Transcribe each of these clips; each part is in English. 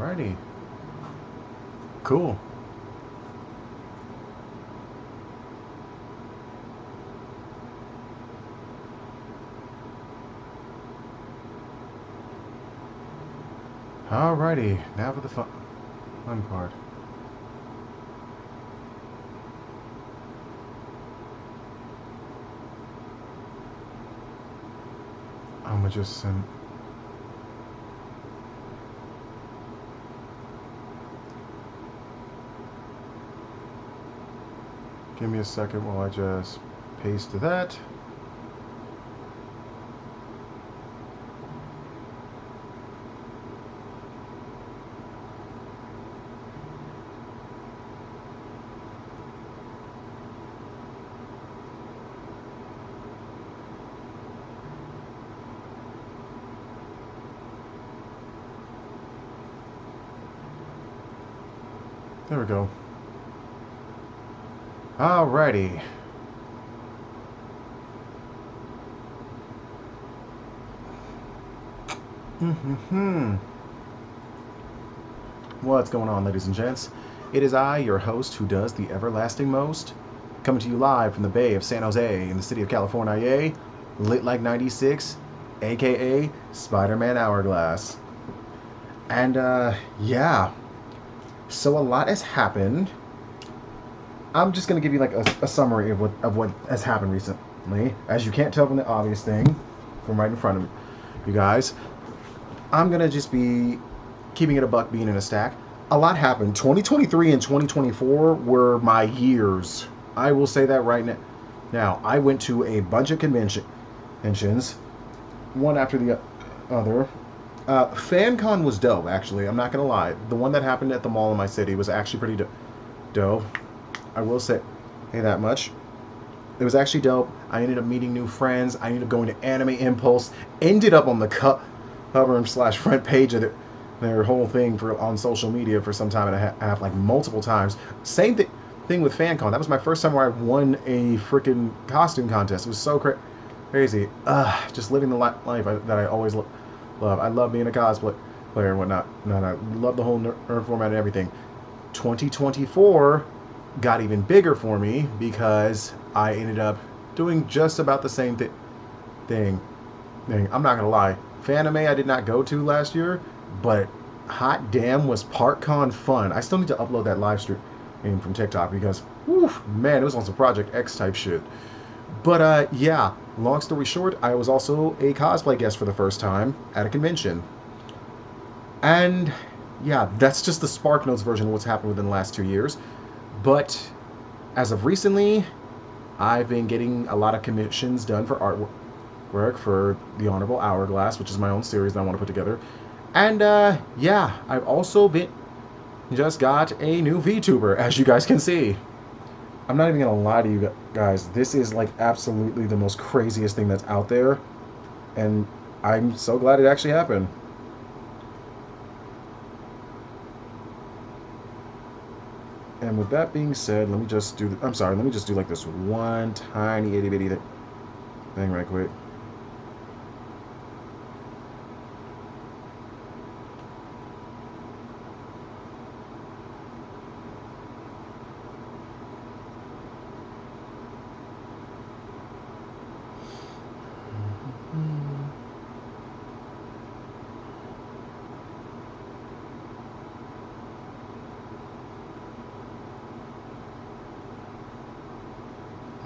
Alrighty. Cool. Alrighty, now for the fun part. I'm gonna just send. Give me a second while I just paste that. There we go. Alrighty. What's going on, ladies and gents? It is I, your host, who does the everlasting most, coming to you live from the Bay of San Jose in the city of California, lit like 96, aka Spider-Man Hourglass. And yeah, so a lot has happened. I'm just gonna give you like a summary of what has happened recently. As you can't tell from the obvious thing, from right in front of you guys, I'm gonna just be keeping it a buck, being in a stack. A lot happened. 2023 and 2024 were my years. I will say that right now. Now, I went to a bunch of conventions, one after the other. FanCon was dope, actually. I'm not gonna lie. The one that happened at the mall in my city was actually pretty dope. I will say that much. It was actually dope. I ended up meeting new friends. I ended up going to Anime Impulse. Ended up on the cover and / front page of their whole thing on social media for some time and a half, like multiple times. Same thing with FanCon. That was my first time where I won a freaking costume contest. It was so crazy. Just living the life that I always love. I love being a cosplayer and whatnot. I love the whole nerd format and everything. 2024 got even bigger for me because I ended up doing just about the same thing. I'm not gonna lie, Fanime I did not go to last year, but hot damn was ParkCon fun. I still need to upload that live stream from TikTok because, whew, man, it was on some Project X type shit. But yeah, long story short, I was also a cosplay guest for the first time at a convention. And yeah, that's just the SparkNotes version of what's happened within the last 2 years. But as of recently, I've been getting a lot of commissions done for artwork for the Honorable Hourglass, which is my own series that I want to put together. And yeah, I've also just got a new VTuber, as you guys can see. I'm not even gonna lie to you guys. This is like absolutely the most craziest thing that's out there, and I'm so glad it actually happened. And with that being said, let me just do. Let me just do like this one tiny itty bitty thing right quick.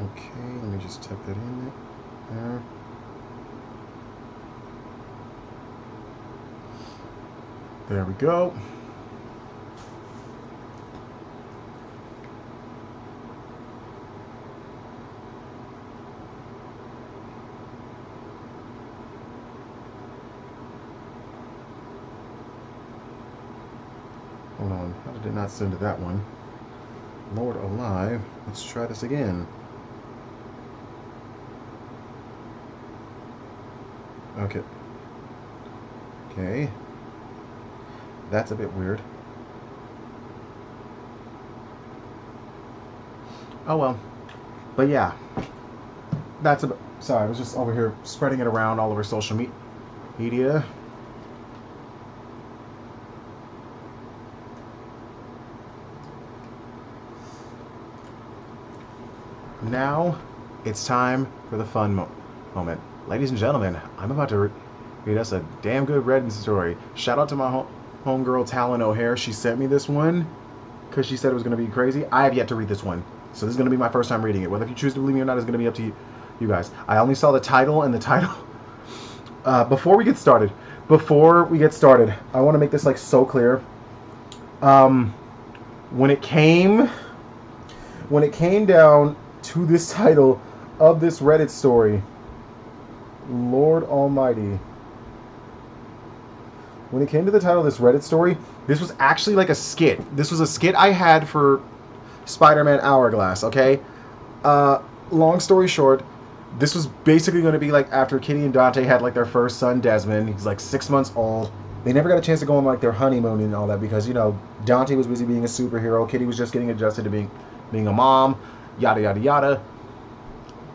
Okay, let me just type that in there. There we go. Hold on, how did it not send to that one? Lord alive, let's try this again. Okay. That's a bit weird. Oh well. But yeah. That's a. Sorry, I was just over here spreading it around all over social media. now it's time for the fun moment. Ladies and gentlemen, I'm about to read us a damn good Reddit story. Shout out to my homegirl, Talon O'Hare. She sent me this one because she said it was going to be crazy. I have yet to read this one, so this is going to be my first time reading it. Whether if you choose to believe me or not is going to be up to you guys. I only saw the title, and the title... before we get started, I want to make this like so clear. When it came down to this title of this Reddit story, Lord Almighty. When it came to the title of this Reddit story, this was actually like a skit. This was a skit I had for Spider-Man Hourglass, okay? Long story short, this was basically going to be like after Kitty and Dante had like their first son, Desmond. He's like 6 months old. They never got a chance to go on like their honeymoon and all that because, you know, Dante was busy being a superhero. Kitty was just getting adjusted to being a mom, yada, yada, yada.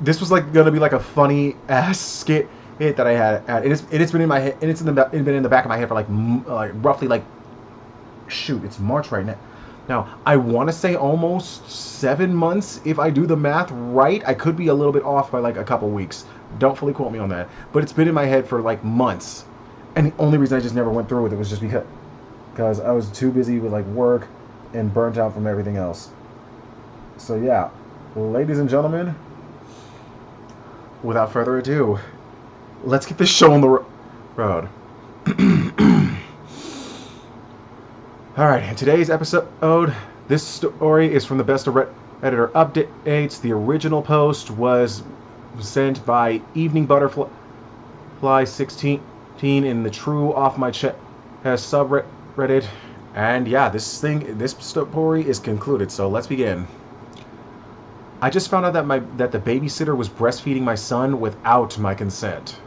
This was like going to be like a funny ass skit that I had. It's been in my head, and it's been in the back of my head for like roughly like, shoot, it's March right now. Now, I want to say almost 7 months if I do the math right. I could be a little bit off by like a couple weeks. Don't fully quote me on that. But it's been in my head for like months. And the only reason I just never went through with it was just because I was too busy with like work and burnt out from everything else. So yeah, ladies and gentlemen, without further ado, let's get this show on the road. Alright, in today's episode, this story is from the Best of Editor Updates. The original post was sent by Evening Butterfly 16 in the True Off My Chest subreddit. And yeah, this story is concluded, so let's begin. I just found out that the babysitter was breastfeeding my son without my consent.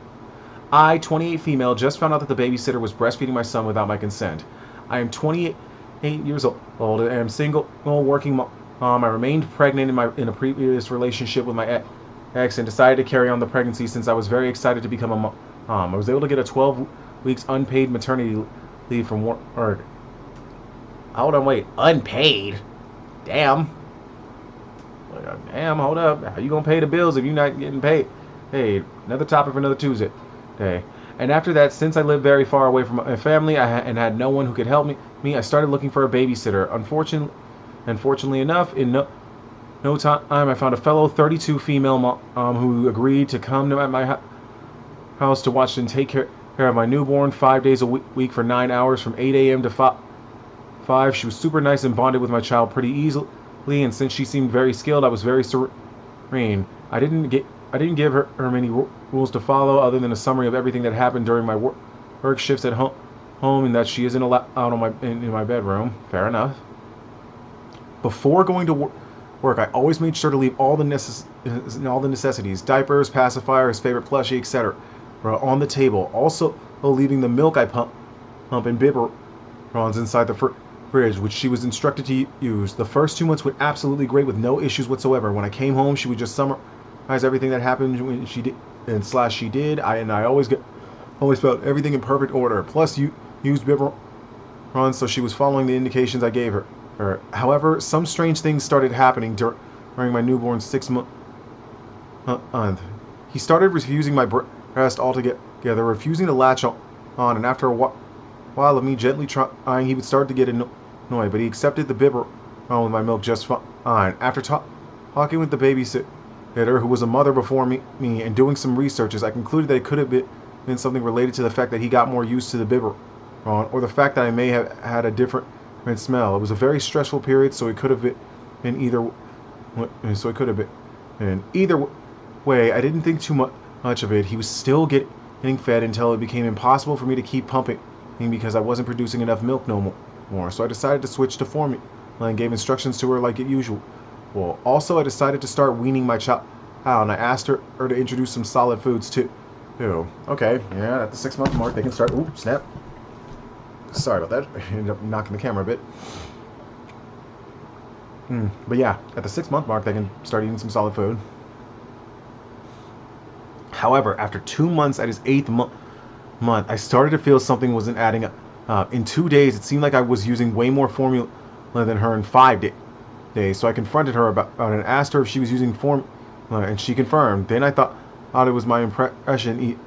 I, 28 female, just found out that the babysitter was breastfeeding my son without my consent. I am 28 years old and am single, working mom. I remained pregnant in a previous relationship with my ex and decided to carry on the pregnancy since I was very excited to become a mom. I was able to get a 12 weeks unpaid maternity leave from work. Hold on, wait, unpaid? Damn. Damn, hold up. How you gonna pay the bills if you're not getting paid? Hey, another topic for another Tuesday. And after that, since I lived very far away from my family and had no one who could help me, I started looking for a babysitter. Unfortunately enough, in no time, I found a fellow 32 female mom who agreed to come to my house to watch and take care of my newborn 5 days a week for 9 hours from 8 a.m. to 5. She was super nice and bonded with my child pretty easily, and since she seemed very skilled, I was very serene. I didn't give her many rules to follow other than a summary of everything that happened during my work shifts at home and that she isn't allowed out in my bedroom. Fair enough. Before going to work, I always made sure to leave all the necessities, diapers, pacifier, his favorite plushie, etc., on the table. Also, leaving the milk I pump and biberons inside the fridge, which she was instructed to use. The first 2 months went absolutely great with no issues whatsoever. When I came home, she would just summarize everything that happened when she did, I always felt everything in perfect order. Plus, you used biberons, so she was following the indications I gave her. However, some strange things started happening during my newborn's 6 month. He started refusing my breast altogether, refusing to latch on, and after a while of me gently trying, he would start to get annoyed, but he accepted the biberon with my milk just fine. After talking with the babysitter, who was a mother before me, and doing some researches, I concluded that it could have been something related to the fact that he got more used to the biberon, or the fact that I may have had a different smell. It was a very stressful period, so it could have been either. So it could have been either way. I didn't think too much of it. He was still getting fed until it became impossible for me to keep pumping because I wasn't producing enough milk no more. So I decided to switch to formula and gave instructions to her like usual. Well, also I decided to start weaning my child out, and I asked her to introduce some solid foods too. Okay, yeah, at the 6 month mark they can start. Ooh, snap. Sorry about that. I ended up knocking the camera a bit. But yeah, at the 6 month mark they can start eating some solid food. However, after 2 months at his 8th month, I started to feel something wasn't adding up. In 2 days, it seemed like I was using way more formula than her in 5 day. So I confronted her about it and asked her if she was using formula, and she confirmed. Then I thought it was my impression.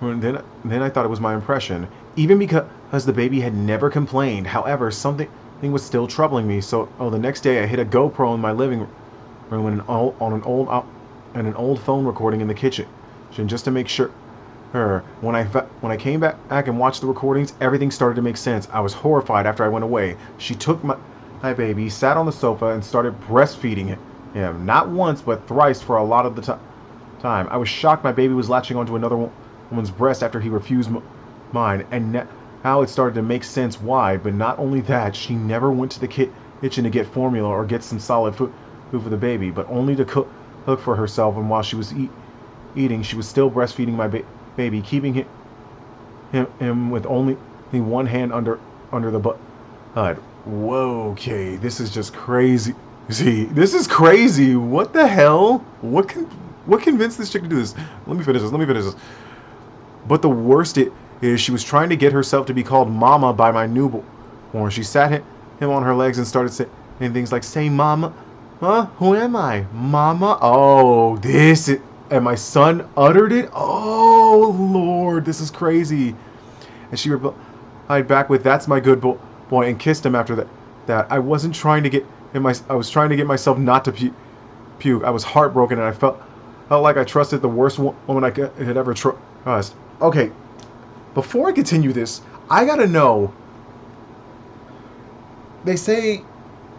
Then I thought it was my impression, even because the baby had never complained. However, something was still troubling me. So, the next day I hid a GoPro in my living room and an old phone recording in the kitchen, just to make sure. When I came back and watched the recordings, everything started to make sense. I was horrified after I went away. She took my baby, sat on the sofa, and started breastfeeding him. Not once, but thrice for a lot of the time. I was shocked my baby was latching onto another woman's breast after he refused mine, and now it started to make sense why. But not only that, she never went to the kitchen to get formula or get some solid food for the baby, but only to cook for herself. And while she was eating, she was still breastfeeding my baby, keeping him with only one hand under the butt. Whoa, okay, this is just crazy. See, this is crazy. What the hell? What convinced this chick to do this? Let me finish this. But the worst is she was trying to get herself to be called mama by my newborn. She sat him on her legs and started saying things like, "Say mama, huh? Who am I? Mama?" Oh, this is, and my son uttered it. Oh Lord, this is crazy. And she replied back with, "That's my good boy," and kissed him after that. I wasn't trying to get I was trying to get myself not to puke. I was heartbroken, and I felt like I trusted the worst woman I could ever trust. Okay, before I continue this, I gotta know. They say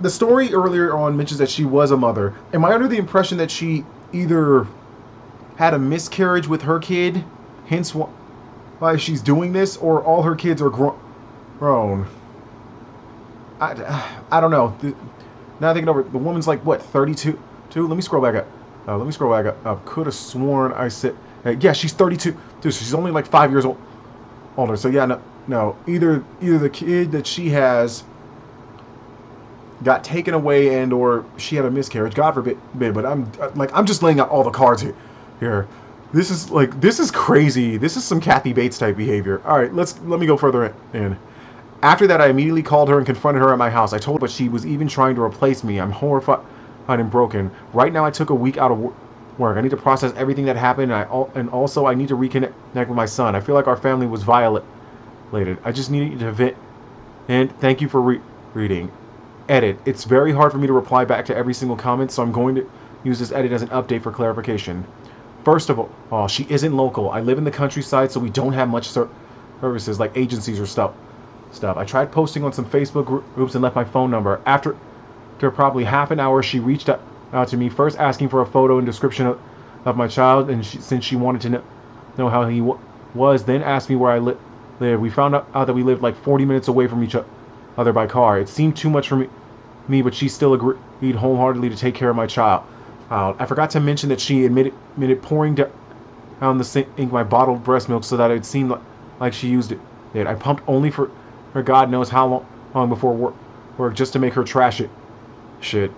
the story earlier on mentions that she was a mother. Am I under the impression that she either had a miscarriage with her kid, hence why she's doing this, or all her kids are grown? I don't know. Now thinking over, the woman's like, what, 32? Let me scroll back up. Could have sworn I said, yeah, she's 32. Dude, so she's only like 5 years older. So yeah, no. Either the kid that she has got taken away and or she had a miscarriage, God forbid. But I'm just laying out all the cards here. This is crazy. This is some Kathy Bates type behavior. All right, let me go further in. After that, I immediately called her and confronted her at my house. I told her, but she was even trying to replace me. I'm horrified and broken. Right now, I took a week out of work. I need to process everything that happened, and also I need to reconnect with my son. I feel like our family was violated. I just needed to vent. And thank you for reading. Edit. It's very hard for me to reply back to every single comment, so I'm going to use this edit as an update for clarification. First of all, she isn't local. I live in the countryside, so we don't have much services like agencies or stuff. I tried posting on some Facebook groups and left my phone number. After probably half an hour, she reached out to me, first asking for a photo and description of my child, and since she wanted to know how he was, then asked me where I live. We found out that we lived like 40 minutes away from each other by car. It seemed too much for me, but she still agreed wholeheartedly to take care of my child. I forgot to mention that she admitted pouring down the sink my bottled breast milk so that it seemed like she used it. I pumped only for God knows how long before work just to make her trash it. Shit.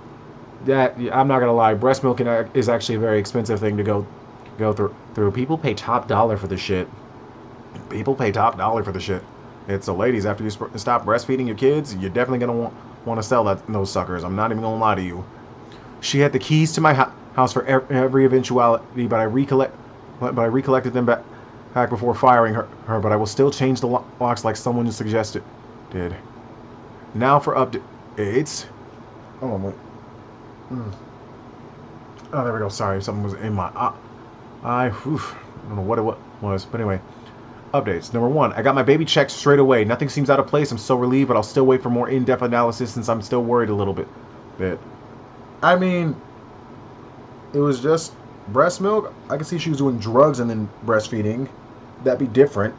I'm not gonna lie, breast milk is actually a very expensive thing to go through. People pay top dollar for the shit. It's so ladies, after you stop breastfeeding your kids, you're definitely gonna want to sell those suckers. I'm not even gonna lie to you. She had the keys to my house for every eventuality, but I recollected them back before firing her. But I will still change the locks like someone suggested. Now for updates. Oh wait. Oh, there we go. Sorry, something was in my eye. I don't know what it was, but anyway. Updates. Number 1, I got my baby checked straight away. Nothing seems out of place. I'm so relieved, but I'll still wait for more in-depth analysis since I'm still worried a little bit. I mean, it was just breast milk. I can see she was doing drugs and then breastfeeding. That'd be different.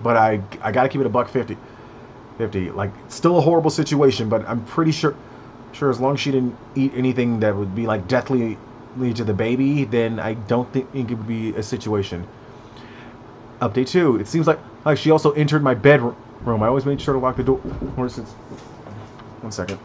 But I gotta keep it a $1.50. Like, still a horrible situation, but I'm pretty sure as long as she didn't eat anything that would be like deathly to the baby, then I don't think it would be a situation. Update 2. It seems like she also entered my bedroom. I always made sure to lock the door. One second.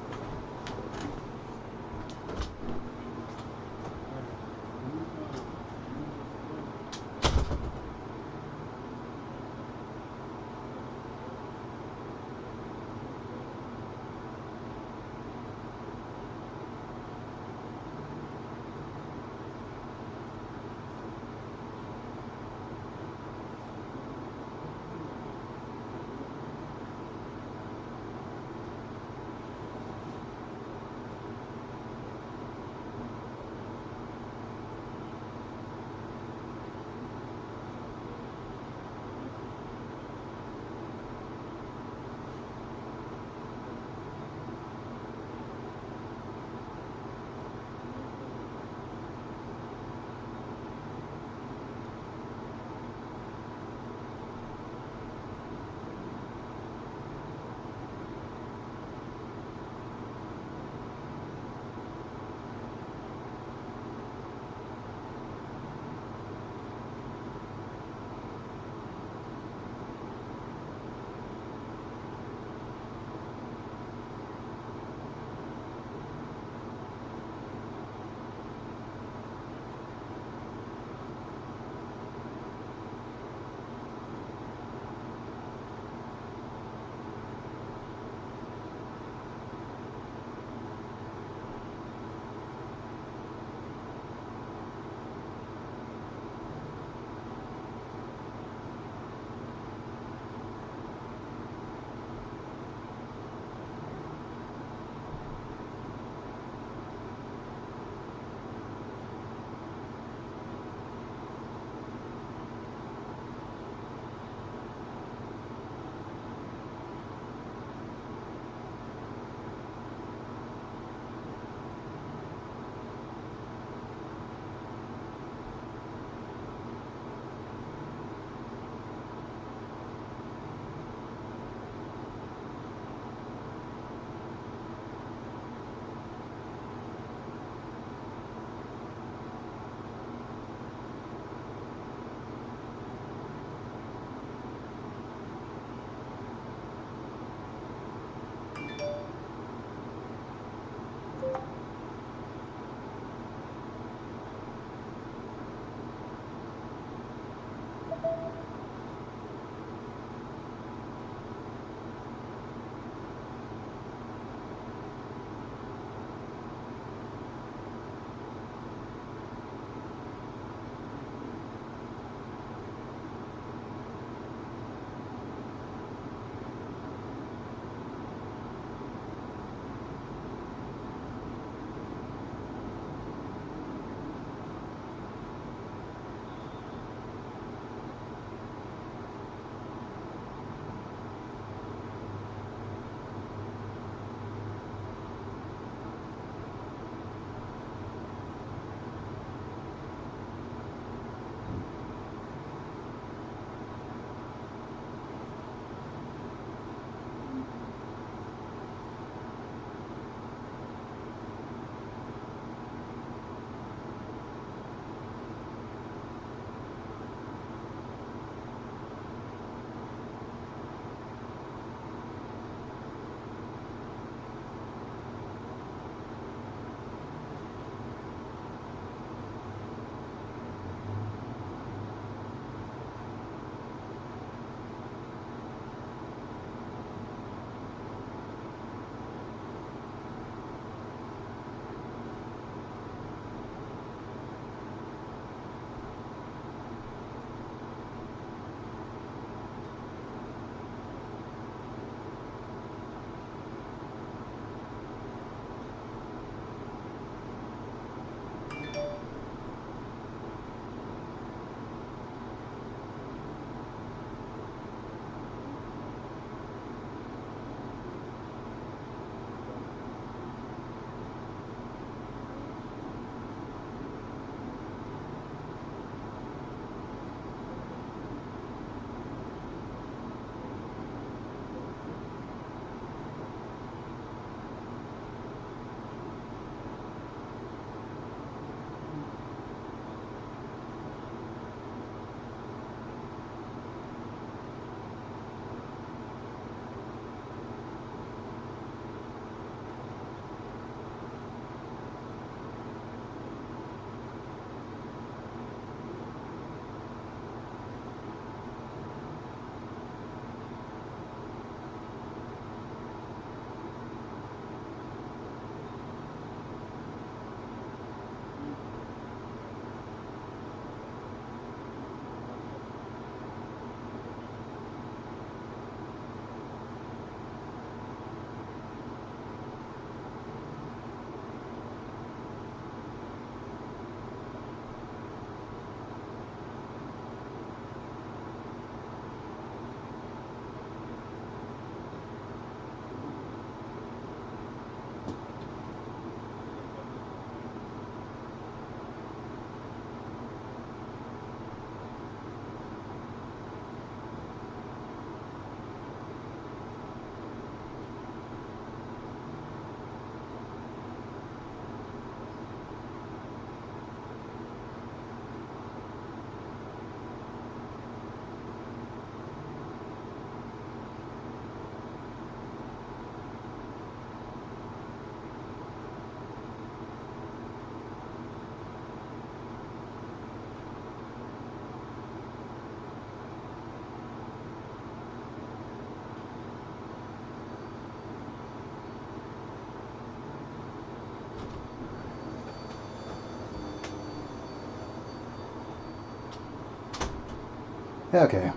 Okay.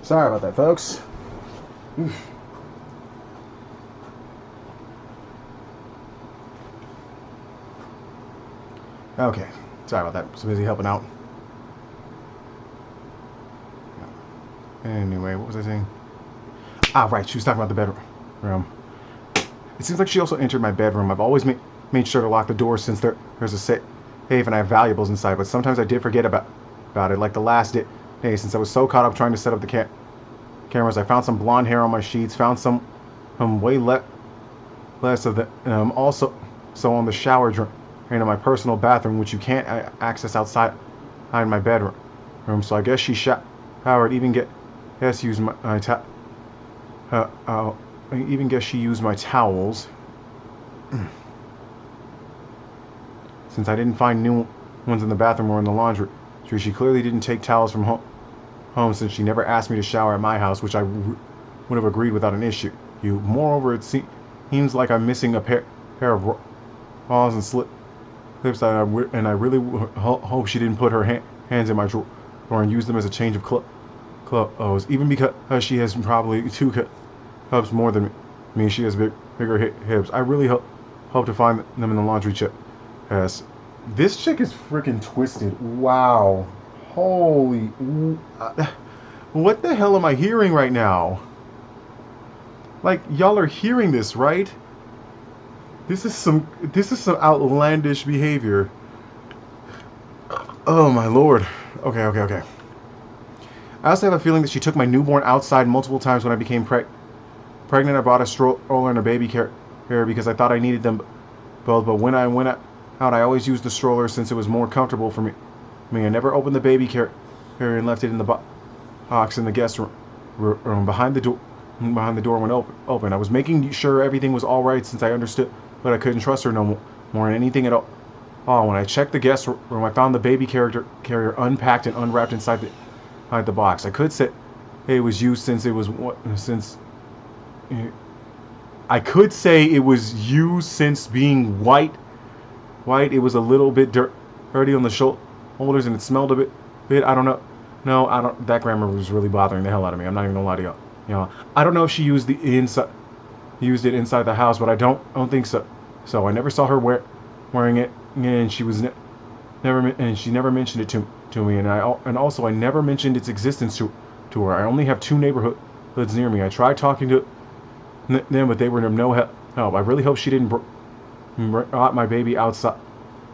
Sorry about that, folks. Okay. Sorry about that. So busy helping out. Anyway, what was I saying? Ah, right. She was talking about the bedroom. It seems like she also entered my bedroom. I've always made sure to lock the door since there's a safe and I have valuables inside, but sometimes I did forget about it. Like the last day, since I was so caught up trying to set up the cameras, I found some blonde hair on my sheets, found some way less of the, also on the shower drain in my personal bathroom, which you can't access outside my bedroom. So I guess she showered, even used my even guess she used my towels. Since I didn't find new ones in the bathroom or in the laundry, she clearly didn't take towels from home since she never asked me to shower at my house, which I would have agreed without an issue. Moreover, it seems like I'm missing a pair of bras and slips, and I really hope she didn't put her hands in my drawer and use them as a change of clothes, even because she has probably 2 cups more than me. She has bigger hips. I really hope to find them in the laundry chest. Yes. This chick is freaking twisted. Wow. Holy. What the hell am I hearing right now? Like, y'all are hearing this, right? This is some outlandish behavior. Oh my lord. Okay. I also have a feeling that she took my newborn outside multiple times when I became pregnant. I bought a stroller and a baby carrier because I thought I needed them both, but when I went out, I always used the stroller since it was more comfortable for me. I never opened the baby carrier and left it in the box in the guest room behind the door when open. I was making sure everything was all right since I understood, but I couldn't trust her no more in anything at all. When I checked the guest room, I found the baby carrier unpacked and unwrapped inside the box. I could say it was used since I could say it was used since being white. It was a little bit dirty on the shoulders and it smelled a bit. I don't know. No, I don't. That grammar was really bothering the hell out of me. I'm not even gonna lie to y'all. I don't know if she used it inside the house, but I don't think so. So I never saw her wearing it, and she never mentioned it to me, and also I never mentioned its existence to her. I only have 2 neighborhoods near me. I tried talking to them, but they were no help. I really hope she didn't brought my baby outside.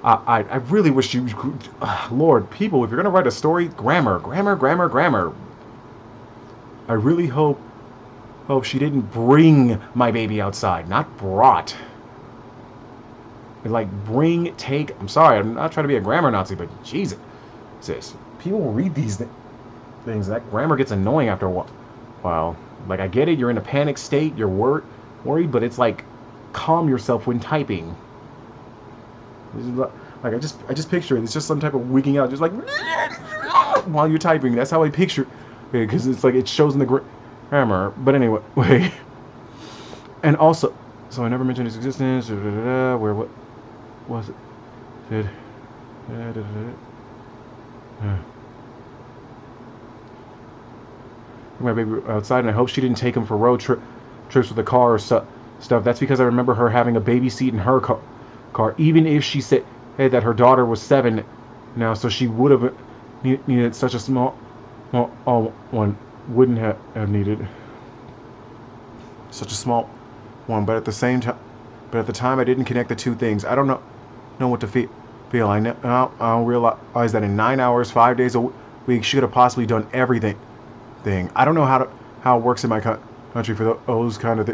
I really wish you, Lord, people, if you're gonna write a story, grammar. I really hope she didn't bring my baby outside, not brought. Like bring, take. I'm sorry, I'm not trying to be a grammar Nazi, but Jesus, people read these things. That grammar gets annoying after a while. Like I get it, you're in a panic state, you're worried, but it's like, calm yourself when typing. Like I just picture it. It's just some type of wigging out, just like while you're typing. That's how I picture it, because it's like it shows in the grammar. But anyway, and also, so I never mentioned its existence. Where what was it? My baby outside, and I hope she didn't take him for road trips with the car or stuff. That's because I remember her having a baby seat in her car, even if she said that her daughter was 7 now, so she would have needed such a small one. Wouldn't have needed such a small one, but at the time I didn't connect the 2 things. I don't know what to feel. I don't realize that in 9 hours, 5 days a week, she could have possibly done everything. I don't know how it works in my country for those kind of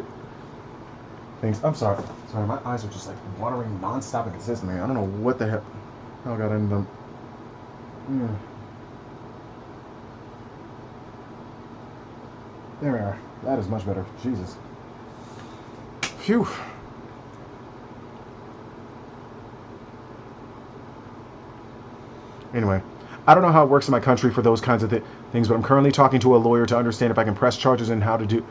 things. I'm sorry, my eyes are just like watering non-stop and consistently. I don't know what the hell got into them. There we are. That is much better. Jesus. Phew. Anyway, I don't know how it works in my country for those kinds of things, but I'm currently talking to a lawyer to understand if I can press charges and how to do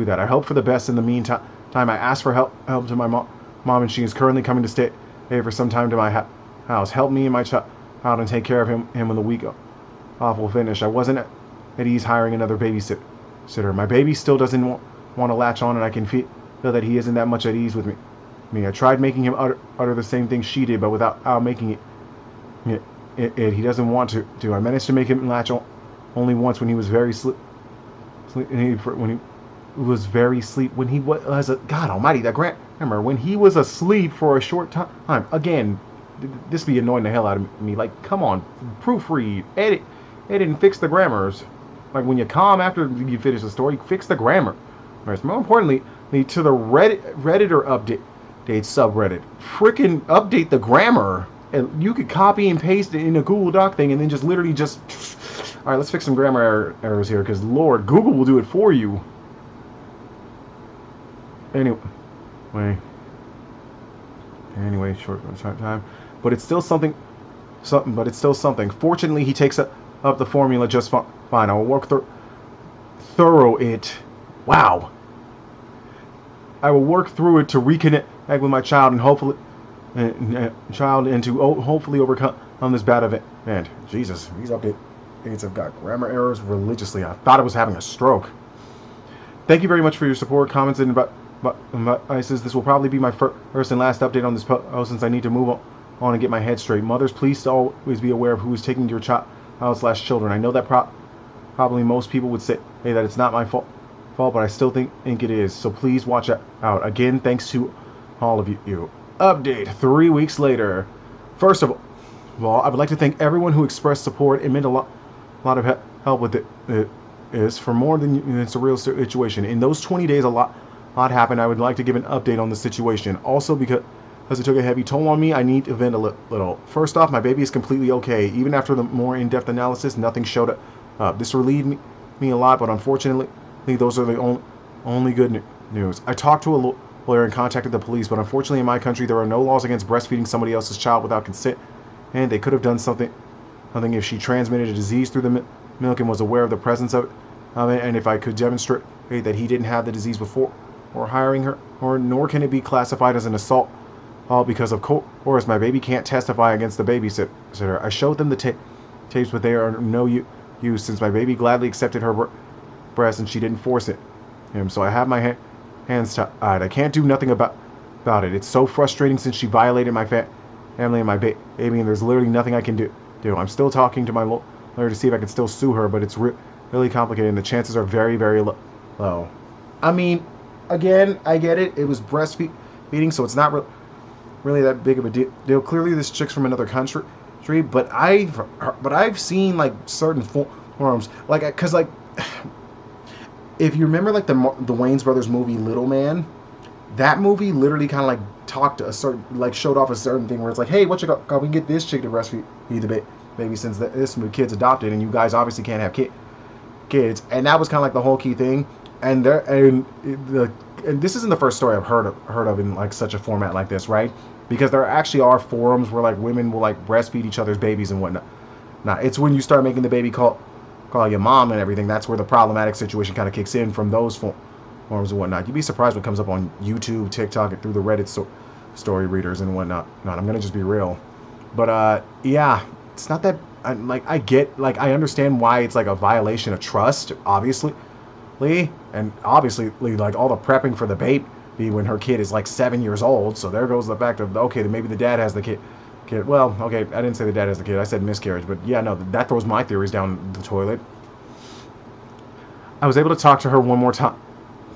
that. I hope for the best in the meantime. I asked for help to my mom, and she is currently coming to stay for some time to my house. Help me and my child and take care of him when the week off will finish. I wasn't that he's hiring another babysitter. My baby still doesn't want to latch on, and I can feel that he isn't that much at ease with me. I tried making him utter the same thing she did, but without making he doesn't want to. I managed to make him latch on only once when he was very when he was God Almighty, that grammar, when he was asleep for a short time. Again, this be annoying the hell out of me. Like, come on, proofread, edit, and fix the grammars. Like, when you calm after you finish the story, fix the grammar. More importantly, to the Redditor update subreddit, freaking update the grammar. And you could copy and paste it in a Google Doc thing, and then just literally just. All right, let's fix some grammar errors here, because Lord, Google will do it for you. Anyway, short time, but it's still something. But it's still something. Fortunately, he takes up the formula just fine. I will work thorough it. Wow. I will work through it to reconnect with my child and hopefully hopefully overcome this bad event. Jesus, these updates have got grammar errors religiously. I thought I was having a stroke. Thank you very much for your support, comments, and advices. This will probably be my first and last update on this post, since I need to move on and get my head straight. Mothers, please always be aware of who is taking your child/children. I know that probably most people would say, hey, that it's not my fault, but I still think it is. So please watch out. Again, thanks to all of you. Update 3 weeks later. First of all, I would like to thank everyone who expressed support. It meant a lot of help with it. Is for more than it's a real situation. In those 20 days, a lot happened. I would like to give an update on the situation. Also, because it took a heavy toll on me, I need to vent a little. First off, my baby is completely okay. Even after the more in-depth analysis, nothing showed up. This relieved me a lot, but unfortunately, those are the only good news. I talked to a lawyer and contacted the police, but unfortunately in my country there are no laws against breastfeeding somebody else's child without consent, and they could have done something if she transmitted a disease through the milk and was aware of the presence of it, and if I could demonstrate that he didn't have the disease before or hiring her, nor can it be classified as an assault, all because of course my baby can't testify against the babysitter. I showed them the tapes, but they are no use since my baby gladly accepted her breast and she didn't force it. So I have my hands tied. I can't do nothing about it. It's so frustrating since she violated my family and my baby, and there's literally nothing I can do. I'm still talking to my lawyer to see if I can still sue her, but it's really complicated and the chances are very, very low. I mean, again, I get it. It was breastfeeding, so it's not really that big of a deal. Clearly, this chick's from another country, but I've seen like certain forums, like, because like, if you remember like the Wayans Brothers movie Little Man, that movie literally kind of like talked a certain, like showed off a certain thing where it's like, hey, what you got? We can get this chick to breastfeed the baby since this kid's adopted and you guys obviously can't have kids, and that was kind of like the whole key thing. And this isn't the first story I've heard of in like such a format like this, right? Because there actually are forums where like women will like breastfeed each other's babies and whatnot. Now it's when you start making the baby call your mom and everything, that's where the problematic situation kind of kicks in from those forums and whatnot. You'd be surprised what comes up on YouTube, TikTok, and through the Reddit story readers and whatnot. I'm gonna just be real, but yeah, it's not that. I get, like, I understand why it's like a violation of trust, obviously, and obviously like all the prepping for the baby when her kid is like 7 years old. So there goes the fact of, okay, maybe the dad has the kid. Well, okay, I didn't say the dad has the kid. I said miscarriage, but yeah, no, that throws my theories down the toilet. I was able to talk to her one more time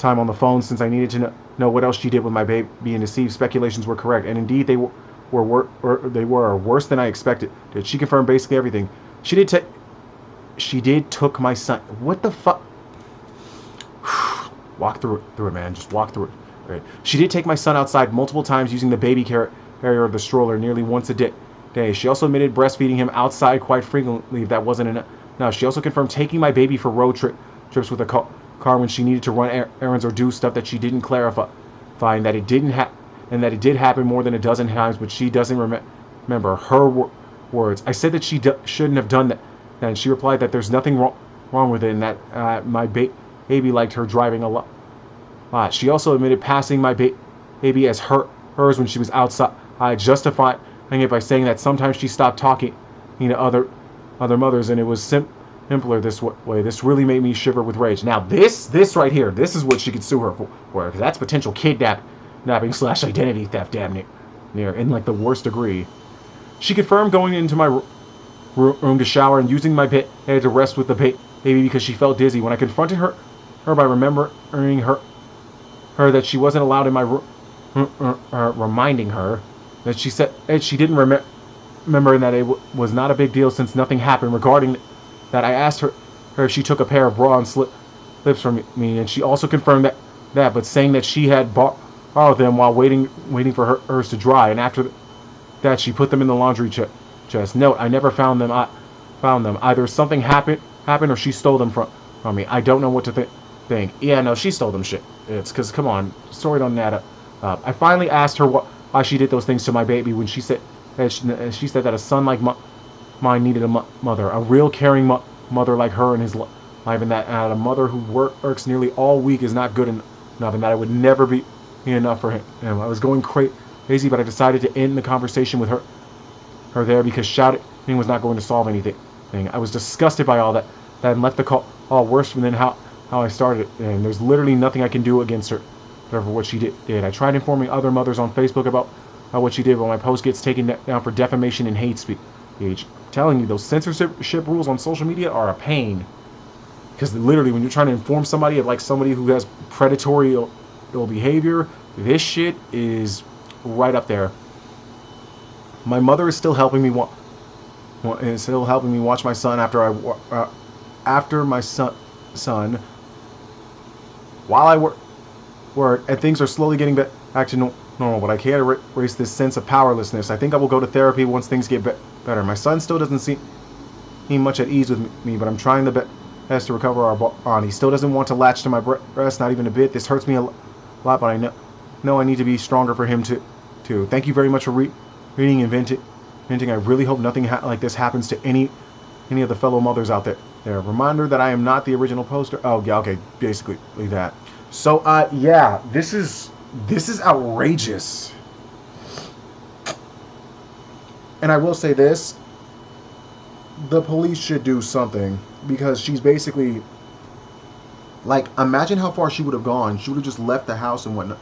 on the phone since I needed to know what else she did with my baby and to see if speculations were correct, and indeed they were worse than I expected. She confirmed basically everything. She did took my son. What the fuck? Walk through it, man. Just walk through it. Right. She did take my son outside multiple times using the baby carrier of the stroller nearly once a day. She also admitted breastfeeding him outside quite frequently if that wasn't enough. Now, she also confirmed taking my baby for road trips with a car when she needed to run errands or do stuff that she didn't clarify, and that it did happen more than a dozen times, but she doesn't remember her words. I said that she shouldn't have done that, and she replied that there's nothing wrong with it, and that my baby liked her driving a lot. She also admitted passing my baby as hers when she was outside, justifying it by saying that sometimes she stopped talking to other mothers, and it was simpler this way. This really made me shiver with rage. Now this right here, this is what she could sue her for, because that's potential kidnapping slash identity theft, damn near, in like the worst degree. She confirmed going into my room to shower and using my bed to rest with the baby because she felt dizzy. When I confronted her by remembering her that she wasn't allowed in my room, reminding her that she said she didn't remember and that it was not a big deal since nothing happened regarding that. I asked her if she took a pair of bra and slips from me, and she also confirmed that, but saying that she had borrowed them while waiting for hers to dry, and after that she put them in the laundry chest. Note: I never found them. Either something happened or she stole them from me. I don't know what to think. Yeah, no, she stole them. Shit. It's because, come on, story don't add up. I finally asked her why she did those things to my baby when she said that a son like mine needed a mother, a real caring mother like her in his life, and that a mother who works nearly all week is not good enough, and that it would never be enough for him. I was going crazy, but I decided to end the conversation with her there because shouting was not going to solve anything. I was disgusted by all that and left the call worse than how I started, and there's literally nothing I can do against her for what she did. I tried informing other mothers on Facebook about what she did, but my post gets taken down for defamation and hate speech. I'm telling you, those censorship rules on social media are a pain. Because literally, when you're trying to inform somebody of like somebody who has predatory behavior, this shit is right up there. My mother is still helping me watch my son after my son while I work, and things are slowly getting back to normal, but I can't erase this sense of powerlessness. I think I will go to therapy once things get better. My son still doesn't seem much at ease with me, but I'm trying the best to recover our bond. He still doesn't want to latch to my breast, not even a bit. This hurts me a lot, but I know I need to be stronger for him too. Thank you very much for reading and venting. I really hope nothing like this happens to any of the fellow mothers out there. Reminder that I am not the original poster. Oh yeah, okay, basically that. So yeah, this is outrageous. And I will say this, the police should do something, because she's basically, like, imagine how far she would have gone. She would have just left the house and whatnot.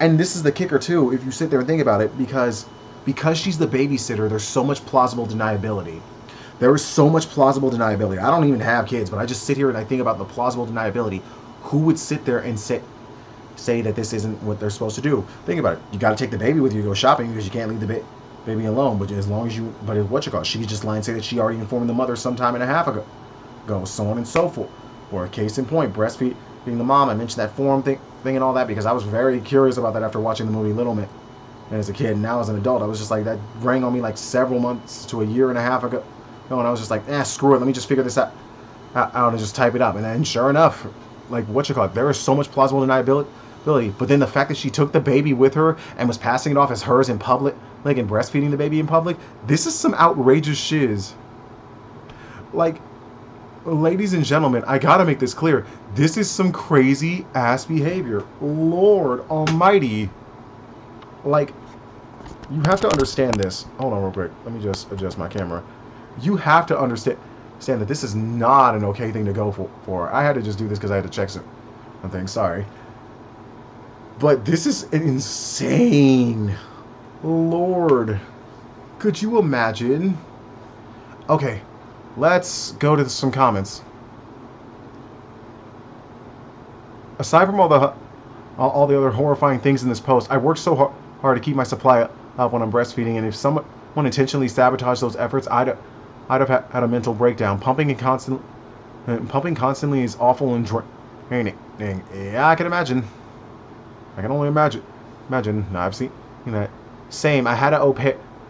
And this is the kicker too, if you sit there and think about it, because she's the babysitter, there's so much plausible deniability. There is so much plausible deniability. I don't even have kids, but I just sit here and I think about the plausible deniability. Who would sit there and say that this isn't what they're supposed to do? Think about it. You got to take the baby with you to go shopping because you can't leave the baby alone. But as long as you, she could just lie and say that she already informed the mother some time and a half ago, so on and so forth. Or a case in point, breastfeeding the mom. I mentioned that forum thing and all that because I was very curious about that after watching the movie Little Man as a kid. And now as an adult, I was just like, that rang on me like several months to a year and a half ago. And I was just like, screw it. Let me just figure this out and just type it up. And then sure enough, like there is so much plausible deniability. But then the fact that she took the baby with her and was passing it off as hers in public, like, and breastfeeding the baby in public, this is some outrageous shiz. Like, ladies and gentlemen, I gotta make this clear. This is some crazy ass behavior. Lord almighty. Like, you have to understand this. Hold on real quick. Let me just adjust my camera. You have to understand that this is not an okay thing to go for. I had to just do this because I had to check something. Sorry. But this is insane. Lord. Could you imagine? Okay. Let's go to some comments. Aside from all the other horrifying things in this post, I worked so hard to keep my supply up when I'm breastfeeding, and if someone intentionally sabotaged those efforts, I'd have had a mental breakdown. Pumping constantly is awful and draining. Yeah, I can imagine. I can only imagine. No, I've seen that. Same. I had an au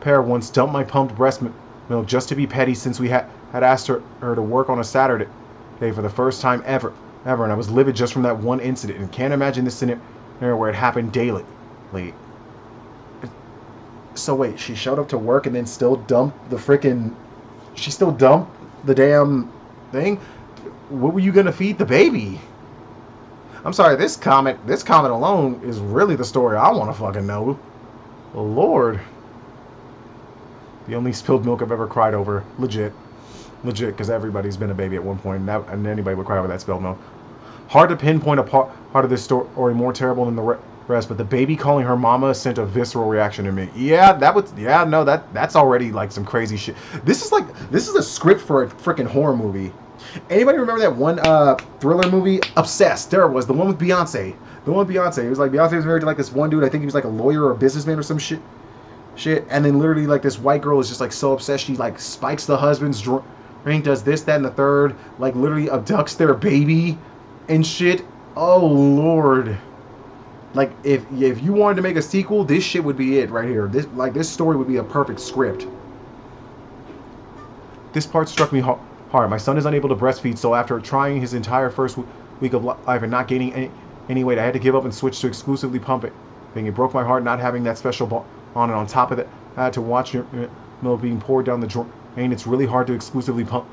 pair once dump my pumped breast milk just to be petty, since we had asked her to work on a Saturday for the first time ever, and I was livid just from that one incident, and can't imagine this scenario where it happened daily. So wait, she showed up to work and then still dumped the freaking... She still dumped the damn thing? What were you gonna feed the baby? I'm sorry, this comment alone is really the story I want to fucking know. Lord. The only spilled milk I've ever cried over. Legit. legit, because everybody's been a baby at one point, and anybody would cry over that spell. No, hard to pinpoint a part of this story more terrible than the rest, but the baby calling her mama sent a visceral reaction to me. Yeah, no, that's already like some crazy shit. This is a script for a freaking horror movie. Anybody remember that one thriller movie, Obsessed? There it was, the one with Beyonce. The one with Beyonce. It was like Beyonce was married to like this one dude. I think he was like a lawyer or a businessman or some shit. And then literally like this white girl is just like so obsessed. She like spikes the husband's drink, does this, that, and the third. Like literally abducts their baby and shit. Oh Lord. Like if you wanted to make a sequel, this shit would be it right here. This story would be a perfect script. This part struck me hard. My son is unable to breastfeed, so after trying his entire first week of life and not gaining any weight, I had to give up and switch to exclusively pumping. It broke my heart not having that special bond, and on top of that, I had to watch your milk being poured down the drain. It's really hard to exclusively pump.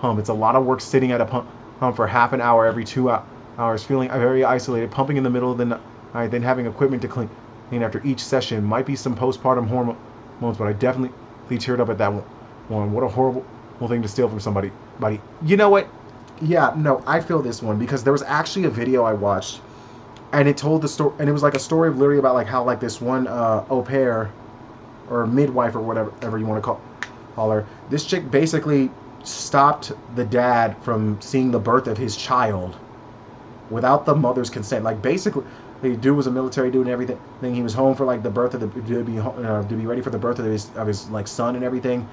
It's a lot of work sitting at a pump for half an hour every 2 hours, feeling very isolated, pumping in the middle of the night, then having equipment to clean after each session. Might be some postpartum hormones, but I definitely teared up at that one. What a horrible thing to steal from somebody. You know what? Yeah, no, I feel this one because there was actually a video I watched, and it told the story, and it was like a story of literally about like how like this one au pair or midwife or whatever you want to call her. This chick basically stopped the dad from seeing the birth of his child without the mother's consent. Like basically, the dude was a military dude and everything. He was home for like the birth of to be ready for the birth of his like son and everything,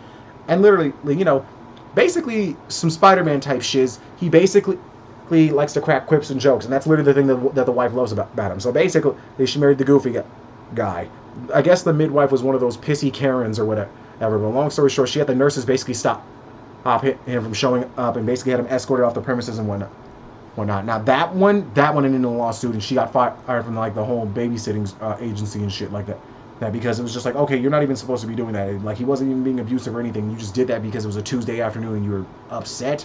and literally, you know, basically some Spider-Man type shiz. He basically likes to crack quips and jokes, and that's literally the thing that the wife loves about him. So basically, she married the goofy guy. I guess the midwife was one of those pissy Karens or whatever. But long story short, she had the nurses basically stop him from showing up and basically had him escorted off the premises and whatnot. Now that one ended in a lawsuit, and she got fired from like the whole babysitting agency and shit like that. Because it was just like, okay, you're not even supposed to be doing that. Like he wasn't even being abusive or anything. You just did that because it was a Tuesday afternoon and you were upset.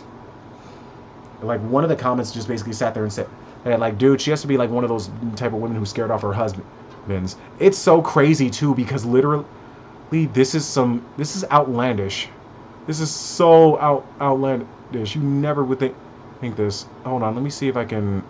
Like one of the comments just basically sat there and said, like, dude, she has to be like one of those type of women who scared off her husbands. It's so crazy too because literally, this is outlandish. This is so outlandish. You never would think this. Hold on, let me see if I can